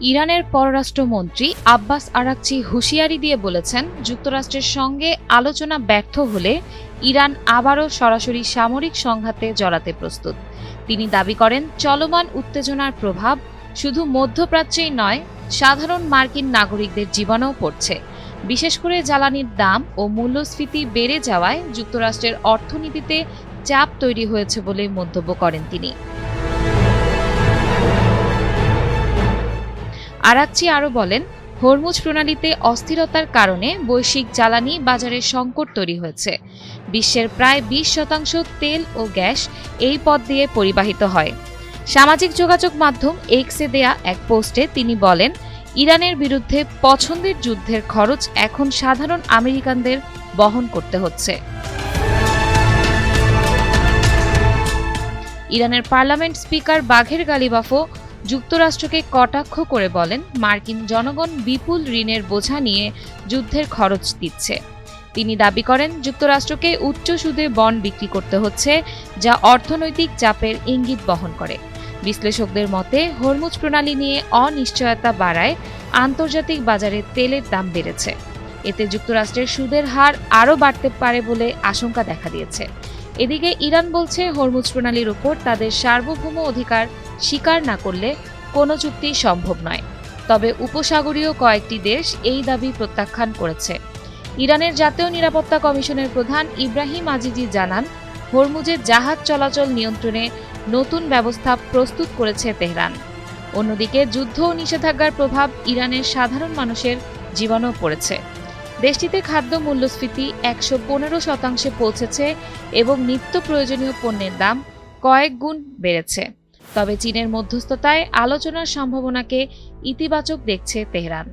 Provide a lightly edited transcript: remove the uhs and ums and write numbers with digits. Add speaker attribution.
Speaker 1: ইরানের পররাষ্ট্রমন্ত্রী Abbas Araghchi হুঁশিয়ারি দিয়ে বলেছেন, যুক্তরাষ্ট্রের সঙ্গে আলোচনা ব্যর্থ হলে ইরান আবারও সরাসরি সামরিক সংঘাতে জড়াতে প্রস্তুত। তিনি দাবি করেন, চলমান উত্তেজনার প্রভাব শুধু মধ্যপ্রাচ্যেই নয়, সাধারণ মার্কিন নাগরিকদের জীবনেও পড়ছে। বিশেষ করে জ্বালানির দাম ও মূল্যস্ফীতি বেড়ে যাওয়ায় যুক্তরাষ্ট্রের অর্থনীতিতে চাপ তৈরি হয়েছে বলে মন্তব্য করেন তিনি। আরাকচি আরও বলেন, হরমুজ প্রণালীতে অস্থিরতার কারণে বৈশ্বিক জ্বালানি বাজারে সংকট তৈরি হয়েছে। বিশ্বের প্রায় 20% তেল ও গ্যাস এই পথ দিয়ে পরিবাহিত হয়। সামাজিক যোগাযোগ মাধ্যম এক্সে দেয়া এক পোস্টে তিনি বলেন, ইরানের বিরুদ্ধে পছন্দের যুদ্ধের খরচ এখন সাধারণ আমেরিকানদের বহন করতে হচ্ছে। ইরানের পার্লামেন্ট স্পিকার বাঘের গালিবাফও যুক্তরাষ্ট্রকে কটাক্ষ করে বলেন, মার্কিন জনগণ বিপুল ঋণের বোঝা নিয়ে যুদ্ধের খরচ দিচ্ছে। তিনি দাবি করেন, যুক্তরাষ্ট্রকে উচ্চ সুদে বন্ড বিক্রি করতে হচ্ছে, যা অর্থনৈতিক চাপের ইঙ্গিত বহন করে। বিশ্লেষকদের মতে, হরমুজ প্রণালী নিয়ে অনিশ্চয়তা বাড়ায় আন্তর্জাতিক বাজারে তেলের দাম বেড়েছে। এতে যুক্তরাষ্ট্রের সুদের হার আরও বাড়তে পারে বলে আশঙ্কা দেখা দিয়েছে। এদিকে ইরান বলছে, হরমুজ প্রণালীর উপর তাদের সার্বভৌম অধিকার স্বীকার না করলে কোনো চুক্তি সম্ভব নয়। তবে উপসাগরীয় কয়েকটি দেশ এই দাবি প্রত্যাখ্যান করেছে। ইরানের জাতীয় নিরাপত্তা কমিশনের প্রধান ইব্রাহিম আজিজি জানান, হরমুজের জাহাজ চলাচল নিয়ন্ত্রণে নতুন ব্যবস্থা প্রস্তুত করেছে তেহরান। অন্যদিকে যুদ্ধ ও নিষেধাজ্ঞার প্রভাব ইরানের সাধারণ মানুষের জীবনেও পড়েছে। দেশটিতে খাদ্য মূল্যস্ফীতি 115% পৌঁছেছে এবং নিত্য প্রয়োজনীয় পণ্যের দাম কয়েক গুণ বেড়েছে। তবে চীনের মধ্যস্থতায় আলোচনার সম্ভাবনাকে ইতিবাচক দেখছে তেহরান।